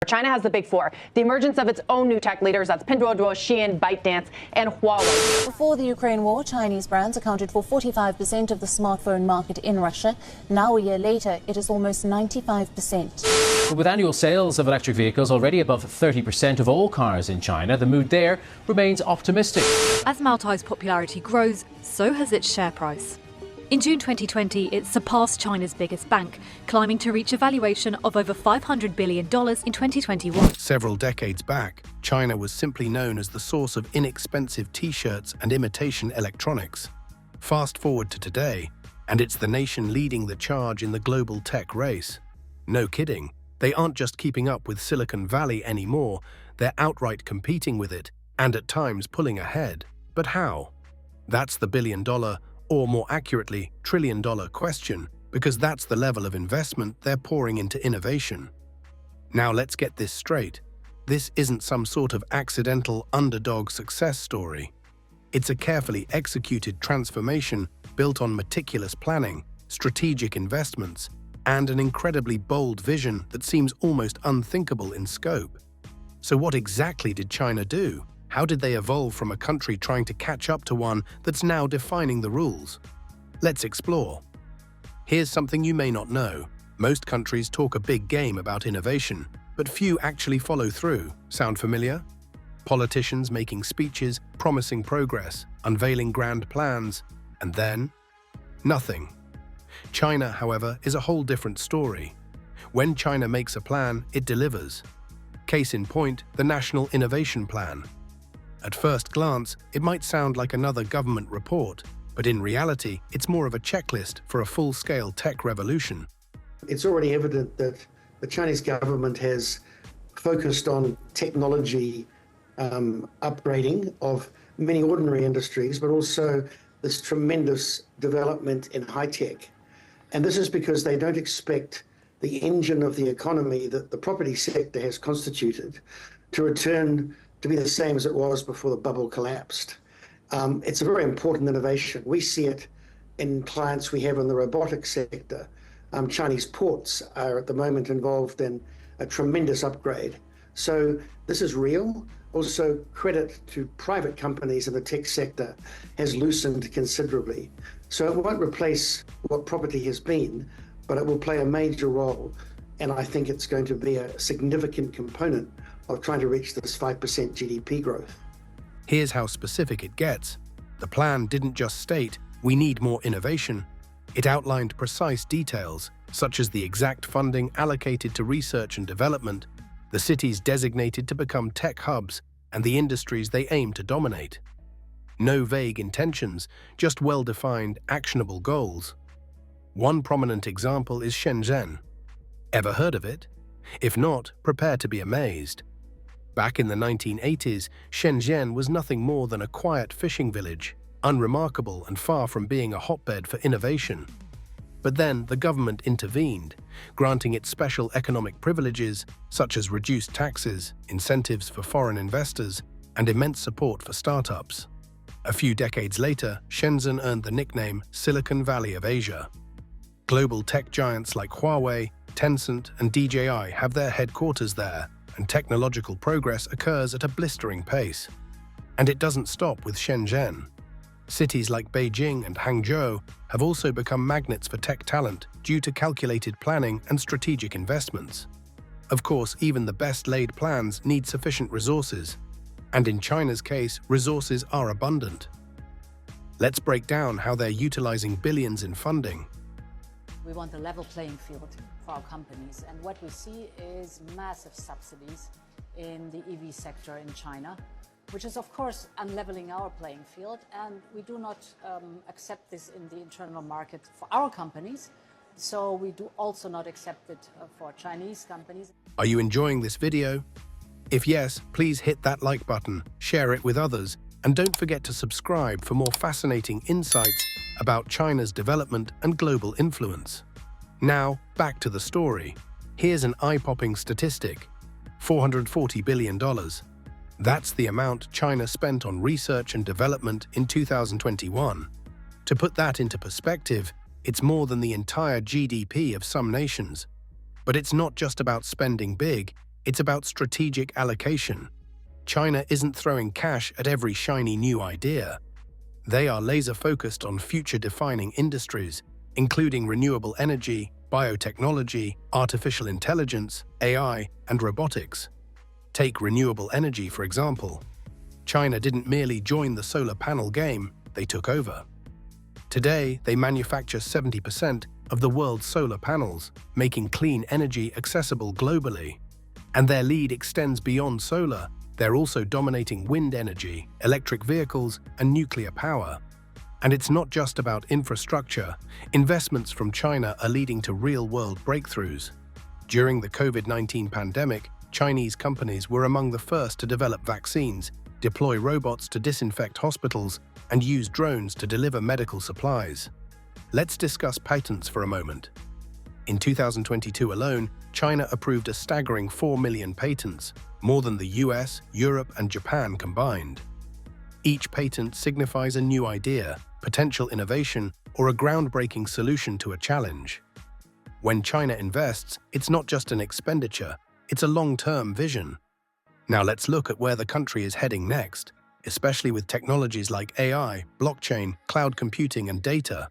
China has the big four, the emergence of its own new tech leaders, that's Pinduoduo, Shein, ByteDance, and Huawei. Before the Ukraine war, Chinese brands accounted for 45% of the smartphone market in Russia. Now, a year later, it is almost 95%. With annual sales of electric vehicles already above 30% of all cars in China, the mood there remains optimistic. As Maotai's popularity grows, so has its share price. In June 2020, it surpassed China's biggest bank, climbing to reach a valuation of over $500 billion in 2021. Several decades back, China was simply known as the source of inexpensive T-shirts and imitation electronics. Fast forward to today, and it's the nation leading the charge in the global tech race. No kidding, they aren't just keeping up with Silicon Valley anymore, they're outright competing with it, and at times pulling ahead. But how? That's the billion-dollar, or more accurately, trillion-dollar question, because that's the level of investment they're pouring into innovation. Now let's get this straight. This isn't some sort of accidental underdog success story. It's a carefully executed transformation built on meticulous planning, strategic investments, and an incredibly bold vision that seems almost unthinkable in scope. So what exactly did China do? How did they evolve from a country trying to catch up to one that's now defining the rules? Let's explore. Here's something you may not know. Most countries talk a big game about innovation, but few actually follow through. Sound familiar? Politicians making speeches, promising progress, unveiling grand plans, and then nothing. China, however, is a whole different story. When China makes a plan, it delivers. Case in point, the National Innovation Plan. At first glance, it might sound like another government report, but in reality, it's more of a checklist for a full-scale tech revolution. It's already evident that the Chinese government has focused on technology upgrading of many ordinary industries, but also this tremendous development in high tech. And this is because they don't expect the engine of the economy that the property sector has constituted to return to be the same as it was before the bubble collapsed. It's a very important innovation. We see it in clients we have in the robotics sector. Chinese ports are at the moment involved in a tremendous upgrade. So this is real. Also, credit to private companies in the tech sector has loosened considerably. So it won't replace what property has been, but it will play a major role. And I think it's going to be a significant component of trying to reach this 5% GDP growth. Here's how specific it gets. The plan didn't just state, we need more innovation. It outlined precise details, such as the exact funding allocated to research and development, the cities designated to become tech hubs, and the industries they aim to dominate. No vague intentions, just well-defined, actionable goals. One prominent example is Shenzhen. Ever heard of it? If not, prepare to be amazed. Back in the 1980s, Shenzhen was nothing more than a quiet fishing village, unremarkable and far from being a hotbed for innovation. But then the government intervened, granting it special economic privileges such as reduced taxes, incentives for foreign investors, and immense support for startups. A few decades later, Shenzhen earned the nickname Silicon Valley of Asia. Global tech giants like Huawei, Tencent, and DJI have their headquarters there, and technological progress occurs at a blistering pace. And it doesn't stop with Shenzhen. Cities like Beijing and Hangzhou have also become magnets for tech talent due to calculated planning and strategic investments. Of course, even the best-laid plans need sufficient resources. And in China's case, resources are abundant. Let's break down how they're utilizing billions in funding. We want a level playing field for our companies, and what we see is massive subsidies in the EV sector in China, which is of course unleveling our playing field, and we do not accept this in the internal market for our companies, so we do also not accept it for Chinese companies. Are you enjoying this video? If yes, please hit that like button, share it with others, and don't forget to subscribe for more fascinating insights about China's development and global influence. Now, back to the story. Here's an eye-popping statistic: $440 billion. That's the amount China spent on research and development in 2021. To put that into perspective, it's more than the entire GDP of some nations. But it's not just about spending big, It's about strategic allocation. China isn't throwing cash at every shiny new idea. They are laser-focused on future-defining industries, including renewable energy, biotechnology, artificial intelligence, AI, and robotics. Take renewable energy, for example. China didn't merely join the solar panel game, they took over. Today, they manufacture 70% of the world's solar panels, making clean energy accessible globally. And their lead extends beyond solar. They're also dominating wind energy, electric vehicles, and nuclear power. And it's not just about infrastructure. Investments from China are leading to real-world breakthroughs. During the COVID-19 pandemic, Chinese companies were among the first to develop vaccines, deploy robots to disinfect hospitals, and use drones to deliver medical supplies. Let's discuss patents for a moment. In 2022 alone, China approved a staggering 4 million patents, more than the US, Europe, and Japan combined. Each patent signifies a new idea, potential innovation, or a groundbreaking solution to a challenge. When China invests, it's not just an expenditure, it's a long-term vision. Now let's look at where the country is heading next, especially with technologies like AI, blockchain, cloud computing, and data.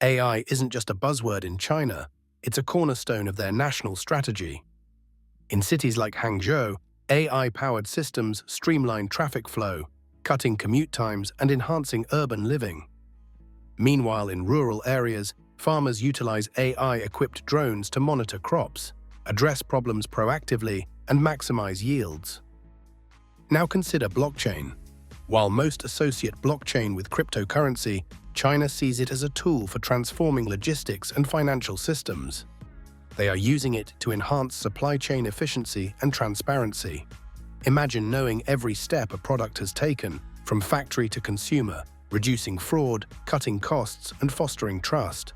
AI isn't just a buzzword in China, it's a cornerstone of their national strategy. In cities like Hangzhou, AI-powered systems streamline traffic flow, cutting commute times and enhancing urban living. Meanwhile, in rural areas, farmers utilize AI-equipped drones to monitor crops, address problems proactively, and maximize yields. Now consider blockchain. While most associate blockchain with cryptocurrency, China sees it as a tool for transforming logistics and financial systems. They are using it to enhance supply chain efficiency and transparency. Imagine knowing every step a product has taken, from factory to consumer, reducing fraud, cutting costs, and fostering trust.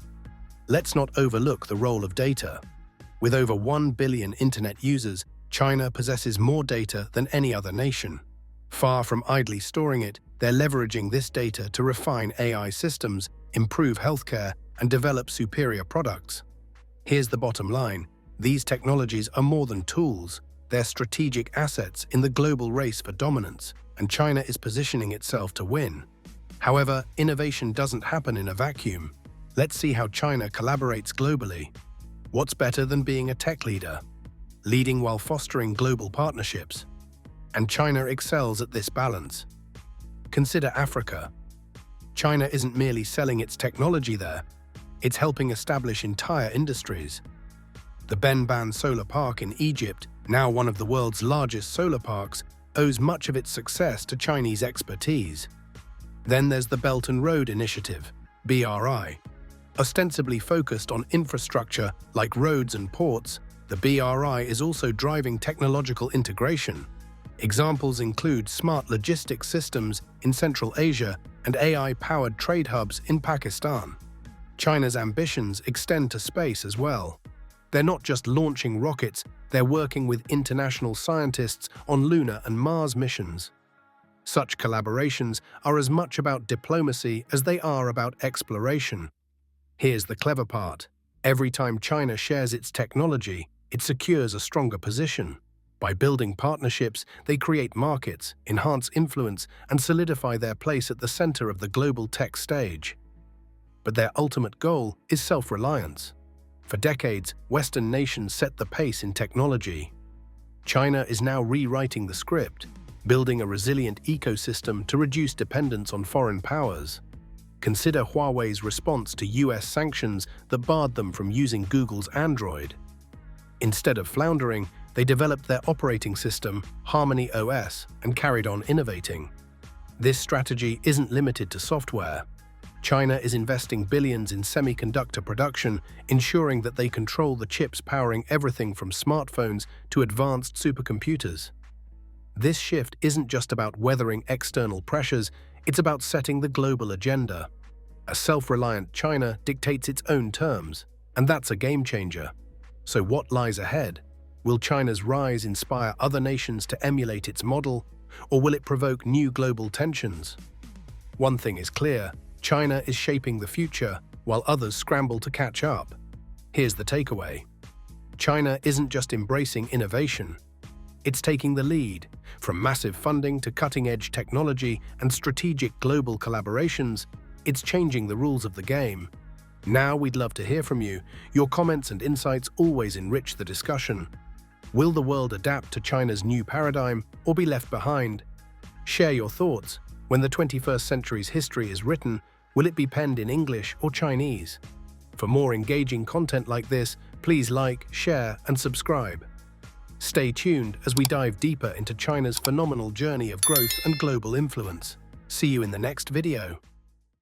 Let's not overlook the role of data. With over 1 billion internet users, China possesses more data than any other nation. Far from idly storing it, they're leveraging this data to refine AI systems, improve healthcare, and develop superior products. Here's the bottom line. These technologies are more than tools. They're strategic assets in the global race for dominance, and China is positioning itself to win. However, innovation doesn't happen in a vacuum. Let's see how China collaborates globally. What's better than being a tech leader? Leading while fostering global partnerships. And China excels at this balance. Consider Africa. China isn't merely selling its technology there, it's helping establish entire industries. The Benban Solar Park in Egypt, now one of the world's largest solar parks, owes much of its success to Chinese expertise. Then there's the Belt and Road Initiative, BRI. Ostensibly focused on infrastructure like roads and ports, the BRI is also driving technological integration. Examples include smart logistics systems in Central Asia and AI-powered trade hubs in Pakistan. China's ambitions extend to space as well. They're not just launching rockets, they're working with international scientists on lunar and Mars missions. Such collaborations are as much about diplomacy as they are about exploration. Here's the clever part. Every time China shares its technology, it secures a stronger position. By building partnerships, they create markets, enhance influence, and solidify their place at the center of the global tech stage. But their ultimate goal is self-reliance. For decades, Western nations set the pace in technology. China is now rewriting the script, building a resilient ecosystem to reduce dependence on foreign powers. Consider Huawei's response to US sanctions that barred them from using Google's Android. Instead of floundering, they developed their operating system, Harmony OS, and carried on innovating. This strategy isn't limited to software. China is investing billions in semiconductor production, ensuring that they control the chips powering everything from smartphones to advanced supercomputers. This shift isn't just about weathering external pressures, it's about setting the global agenda. A self-reliant China dictates its own terms, and that's a game changer. So what lies ahead? Will China's rise inspire other nations to emulate its model, or will it provoke new global tensions? One thing is clear, China is shaping the future, while others scramble to catch up. Here's the takeaway. China isn't just embracing innovation, It's taking the lead. From massive funding to cutting-edge technology and strategic global collaborations, it's changing the rules of the game. Now we'd love to hear from you. Your comments and insights always enrich the discussion. Will the world adapt to China's new paradigm or be left behind? Share your thoughts. When the 21st century's history is written, will it be penned in English or Chinese? For more engaging content like this, please like, share, and subscribe. Stay tuned as we dive deeper into China's phenomenal journey of growth and global influence. See you in the next video.